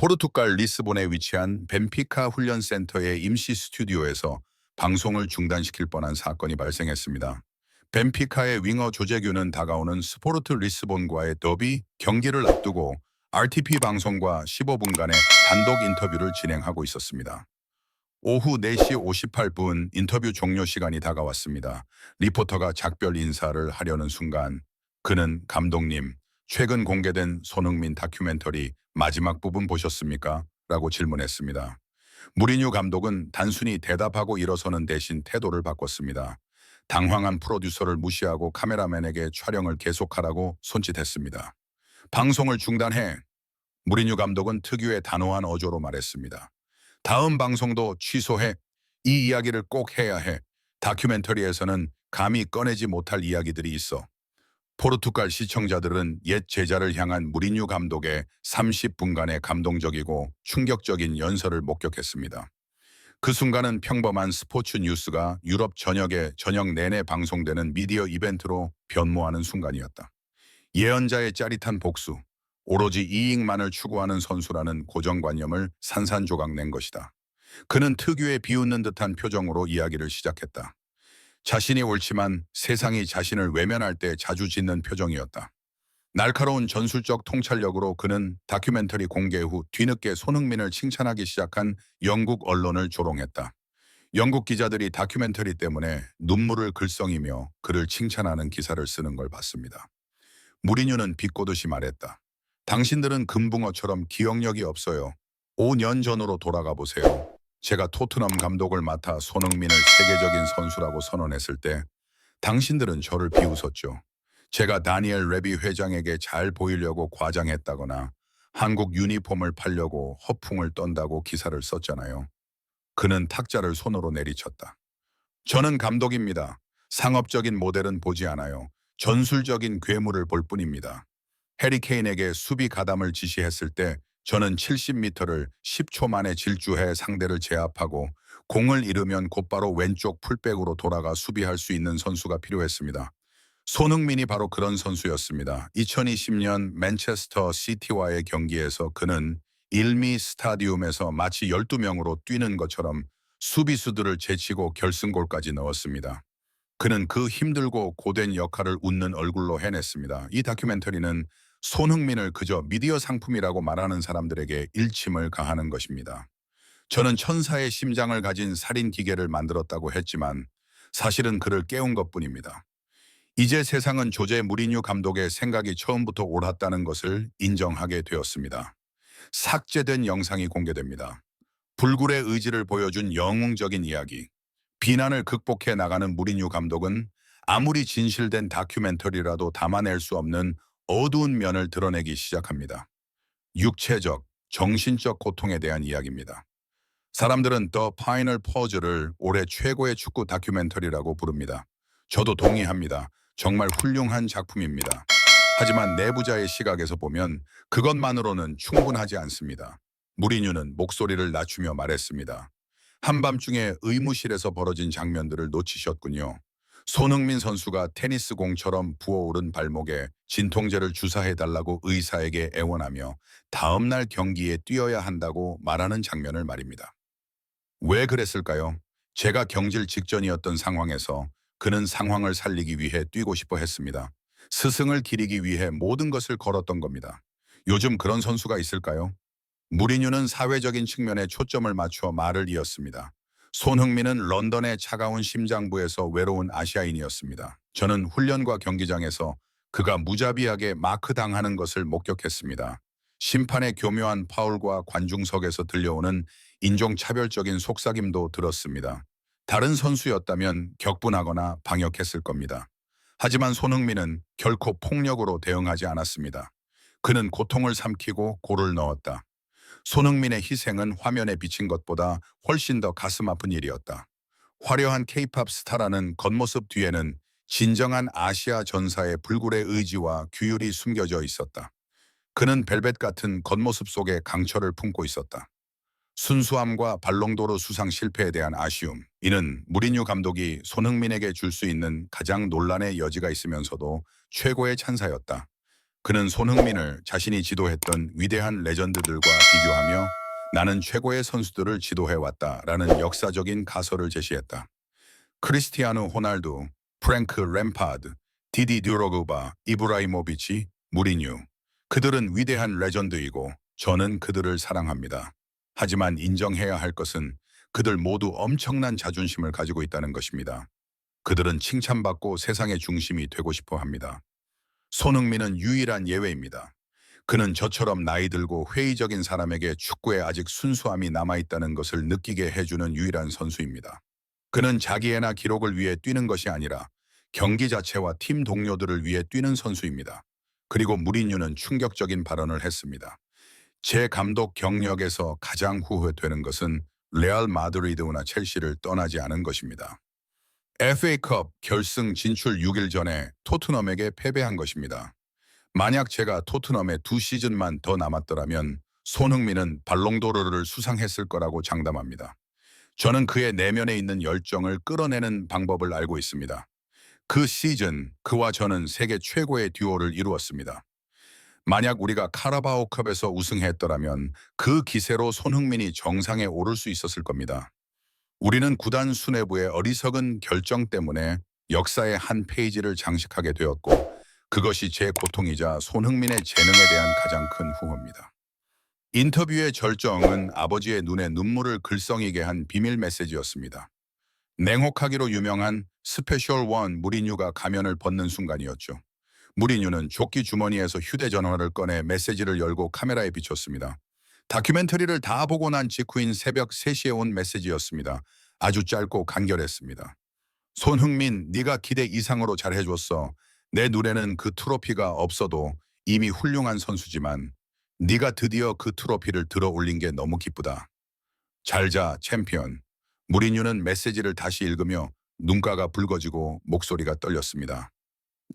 포르투갈 리스본에 위치한 벤피카 훈련센터의 임시 스튜디오에서 방송을 중단시킬 뻔한 사건이 발생했습니다. 벤피카의 윙어 조재규는 다가오는 스포르트 리스본과의 더비 경기를 앞두고 RTP 방송과 15분간의 단독 인터뷰를 진행하고 있었습니다. 오후 4시 58분 인터뷰 종료 시간이 다가왔습니다. 리포터가 작별 인사를 하려는 순간 그는 감독님, 최근 공개된 손흥민 다큐멘터리 마지막 부분 보셨습니까? 라고 질문했습니다. 무리뉴 감독은 단순히 대답하고 일어서는 대신 태도를 바꿨습니다. 당황한 프로듀서를 무시하고 카메라맨에게 촬영을 계속하라고 손짓했습니다. 방송을 중단해. 무리뉴 감독은 특유의 단호한 어조로 말했습니다. 다음 방송도 취소해. 이 이야기를 꼭 해야 해. 다큐멘터리에서는 감히 꺼내지 못할 이야기들이 있어. 포르투갈 시청자들은 옛 제자를 향한 무리뉴 감독의 30분간의 감동적이고 충격적인 연설을 목격했습니다. 그 순간은 평범한 스포츠 뉴스가 유럽 전역에 저녁 내내 방송되는 미디어 이벤트로 변모하는 순간이었다. 예언자의 짜릿한 복수, 오로지 이익만을 추구하는 선수라는 고정관념을 산산조각 낸 것이다. 그는 특유의 비웃는 듯한 표정으로 이야기를 시작했다. 자신이 옳지만 세상이 자신을 외면할 때 자주 짓는 표정이었다. 날카로운 전술적 통찰력으로 그는 다큐멘터리 공개 후 뒤늦게 손흥민을 칭찬하기 시작한 영국 언론을 조롱했다. 영국 기자들이 다큐멘터리 때문에 눈물을 글썽이며 그를 칭찬하는 기사를 쓰는 걸 봤습니다. 무리뉴는 비꼬듯이 말했다. 당신들은 금붕어처럼 기억력이 없어요. 5년 전으로 돌아가 보세요. 제가 토트넘 감독을 맡아 손흥민을 세계적인 선수라고 선언했을 때 당신들은 저를 비웃었죠. 제가 다니엘 레비 회장에게 잘 보이려고 과장했다거나 한국 유니폼을 팔려고 허풍을 떤다고 기사를 썼잖아요. 그는 탁자를 손으로 내리쳤다. 저는 감독입니다. 상업적인 모델은 보지 않아요. 전술적인 괴물을 볼 뿐입니다. 해리 케인에게 수비 가담을 지시했을 때 저는 70m를 10초 만에 질주해 상대를 제압하고 공을 잃으면 곧바로 왼쪽 풀백으로 돌아가 수비할 수 있는 선수가 필요했습니다. 손흥민이 바로 그런 선수였습니다. 2020년 맨체스터 시티와의 경기에서 그는 일미 스타디움에서 마치 12명으로 뛰는 것처럼 수비수들을 제치고 결승골까지 넣었습니다. 그는 그 힘들고 고된 역할을 웃는 얼굴로 해냈습니다. 이 다큐멘터리는 손흥민을 그저 미디어 상품이라고 말하는 사람들에게 일침을 가하는 것입니다. 저는 천사의 심장을 가진 살인 기계를 만들었다고 했지만 사실은 그를 깨운 것뿐입니다. 이제 세상은 조제 무리뉴 감독의 생각이 처음부터 옳았다는 것을 인정하게 되었습니다. 삭제된 영상이 공개됩니다. 불굴의 의지를 보여준 영웅적인 이야기. 비난을 극복해 나가는 무리뉴 감독은 아무리 진실된 다큐멘터리라도 담아낼 수 없는 어두운 면을 드러내기 시작합니다. 육체적, 정신적 고통에 대한 이야기입니다. 사람들은 더 파이널 퍼즐을 올해 최고의 축구 다큐멘터리라고 부릅니다. 저도 동의합니다. 정말 훌륭한 작품입니다. 하지만 내부자의 시각에서 보면 그것만으로는 충분하지 않습니다. 무리뉴는 목소리를 낮추며 말했습니다. 한밤중에 의무실에서 벌어진 장면들을 놓치셨군요. 손흥민 선수가 테니스 공처럼 부어오른 발목에 진통제를 주사해달라고 의사에게 애원하며 다음날 경기에 뛰어야 한다고 말하는 장면을 말입니다. 왜 그랬을까요? 제가 경질 직전이었던 상황에서 그는 상황을 살리기 위해 뛰고 싶어 했습니다. 스승을 기리기 위해 모든 것을 걸었던 겁니다. 요즘 그런 선수가 있을까요? 무리뉴는 사회적인 측면에 초점을 맞춰 말을 이었습니다. 손흥민은 런던의 차가운 심장부에서 외로운 아시아인이었습니다. 저는 훈련과 경기장에서 그가 무자비하게 마크당하는 것을 목격했습니다. 심판의 교묘한 파울과 관중석에서 들려오는 인종차별적인 속삭임도 들었습니다. 다른 선수였다면 격분하거나 방역했을 겁니다. 하지만 손흥민은 결코 폭력으로 대응하지 않았습니다. 그는 고통을 삼키고 골을 넣었다. 손흥민의 희생은 화면에 비친 것보다 훨씬 더 가슴 아픈 일이었다. 화려한 케이팝 스타라는 겉모습 뒤에는 진정한 아시아 전사의 불굴의 의지와 규율이 숨겨져 있었다. 그는 벨벳 같은 겉모습 속에 강철을 품고 있었다. 순수함과 발롱도르 수상 실패에 대한 아쉬움. 이는 무리뉴 감독이 손흥민에게 줄 수 있는 가장 논란의 여지가 있으면서도 최고의 찬사였다. 그는 손흥민을 자신이 지도했던 위대한 레전드들과 비교하며 나는 최고의 선수들을 지도해왔다라는 역사적인 가설을 제시했다. 크리스티아누 호날두, 프랭크 램파드, 디디 듀로그바, 이브라이모비치, 무리뉴. 그들은 위대한 레전드이고 저는 그들을 사랑합니다. 하지만 인정해야 할 것은 그들 모두 엄청난 자존심을 가지고 있다는 것입니다. 그들은 칭찬받고 세상의 중심이 되고 싶어 합니다. 손흥민은 유일한 예외입니다. 그는 저처럼 나이 들고 회의적인 사람에게 축구에 아직 순수함이 남아있다는 것을 느끼게 해주는 유일한 선수입니다. 그는 자기애나 기록을 위해 뛰는 것이 아니라 경기 자체와 팀 동료들을 위해 뛰는 선수입니다. 그리고 무리뉴는 충격적인 발언을 했습니다. 제 감독 경력에서 가장 후회되는 것은 레알 마드리드나 첼시를 떠나지 않은 것입니다. FA컵 결승 진출 6일 전에 토트넘에게 패배한 것입니다. 만약 제가 토트넘에 2시즌만 더 남았더라면 손흥민은 발롱도르를 수상했을 거라고 장담합니다. 저는 그의 내면에 있는 열정을 끌어내는 방법을 알고 있습니다. 그 시즌 그와 저는 세계 최고의 듀오를 이루었습니다. 만약 우리가 카라바오컵에서 우승했더라면 그 기세로 손흥민이 정상에 오를 수 있었을 겁니다. 우리는 구단 수뇌부의 어리석은 결정 때문에 역사의 한 페이지를 장식하게 되었고 그것이 제 고통이자 손흥민의 재능에 대한 가장 큰 후회입니다. 인터뷰의 절정은 아버지의 눈에 눈물을 글썽이게 한 비밀 메시지였습니다. 냉혹하기로 유명한 스페셜 원 무리뉴가 가면을 벗는 순간이었죠. 무리뉴는 조끼 주머니에서 휴대전화를 꺼내 메시지를 열고 카메라에 비췄습니다. 다큐멘터리를 다 보고 난 직후인 새벽 3시에 온 메시지였습니다. 아주 짧고 간결했습니다. 손흥민, 네가 기대 이상으로 잘해줬어. 내 눈에는 그 트로피가 없어도 이미 훌륭한 선수지만 네가 드디어 그 트로피를 들어 올린 게 너무 기쁘다. 잘자 챔피언. 무리뉴는 메시지를 다시 읽으며 눈가가 붉어지고 목소리가 떨렸습니다.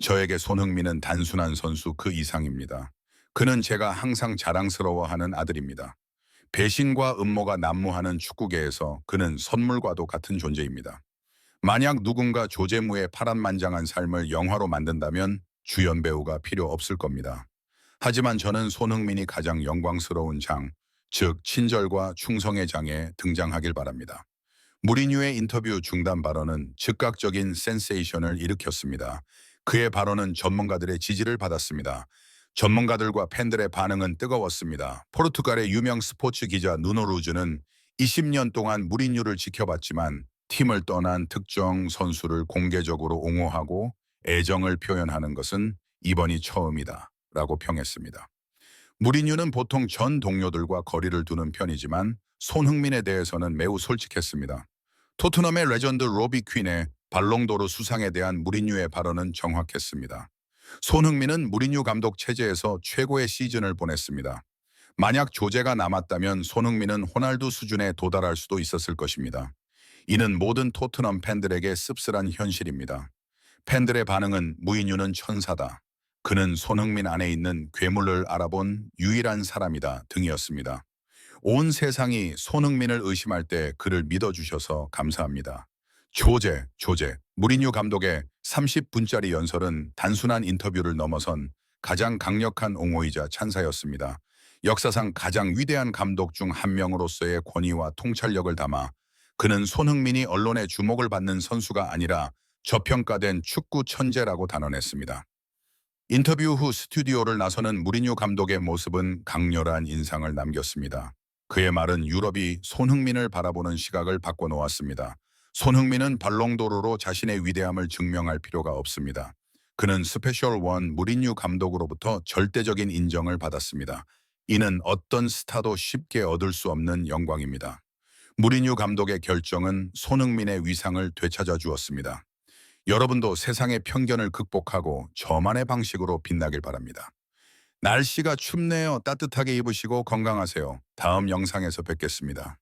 저에게 손흥민은 단순한 선수 그 이상입니다. 그는 제가 항상 자랑스러워하는 아들입니다. 배신과 음모가 난무하는 축구계에서 그는 선물과도 같은 존재입니다. 만약 누군가 조제무의 파란만장한 삶을 영화로 만든다면 주연 배우가 필요 없을 겁니다. 하지만 저는 손흥민이 가장 영광스러운 장, 즉 친절과 충성의 장에 등장하길 바랍니다. 무리뉴의 인터뷰 중단 발언은 즉각적인 센세이션을 일으켰습니다. 그의 발언은 전문가들의 지지를 받았습니다. 전문가들과 팬들의 반응은 뜨거웠습니다. 포르투갈의 유명 스포츠 기자 누노 루즈는 20년 동안 무리뉴를 지켜봤지만 팀을 떠난 특정 선수를 공개적으로 옹호하고 애정을 표현하는 것은 이번이 처음이다 라고 평했습니다. 무리뉴는 보통 전 동료들과 거리를 두는 편이지만 손흥민에 대해서는 매우 솔직했습니다. 토트넘의 레전드 로비 퀸의 발롱도르 수상에 대한 무리뉴의 발언은 정확했습니다. 손흥민은 무리뉴 감독 체제에서 최고의 시즌을 보냈습니다. 만약 조제가 남았다면 손흥민은 호날두 수준에 도달할 수도 있었을 것입니다. 이는 모든 토트넘 팬들에게 씁쓸한 현실입니다. 팬들의 반응은 무리뉴는 천사다. 그는 손흥민 안에 있는 괴물을 알아본 유일한 사람이다 등이었습니다. 온 세상이 손흥민을 의심할 때 그를 믿어주셔서 감사합니다. 조제. 무리뉴 감독의 30분짜리 연설은 단순한 인터뷰를 넘어선 가장 강력한 옹호이자 찬사였습니다. 역사상 가장 위대한 감독 중 한 명으로서의 권위와 통찰력을 담아 그는 손흥민이 언론의 주목을 받는 선수가 아니라 저평가된 축구 천재라고 단언했습니다. 인터뷰 후 스튜디오를 나서는 무리뉴 감독의 모습은 강렬한 인상을 남겼습니다. 그의 말은 유럽이 손흥민을 바라보는 시각을 바꿔놓았습니다. 손흥민은 발롱도르로 자신의 위대함을 증명할 필요가 없습니다. 그는 스페셜 원 무리뉴 감독으로부터 절대적인 인정을 받았습니다. 이는 어떤 스타도 쉽게 얻을 수 없는 영광입니다. 무리뉴 감독의 결정은 손흥민의 위상을 되찾아 주었습니다. 여러분도 세상의 편견을 극복하고 저만의 방식으로 빛나길 바랍니다. 날씨가 춥네요. 따뜻하게 입으시고 건강하세요. 다음 영상에서 뵙겠습니다.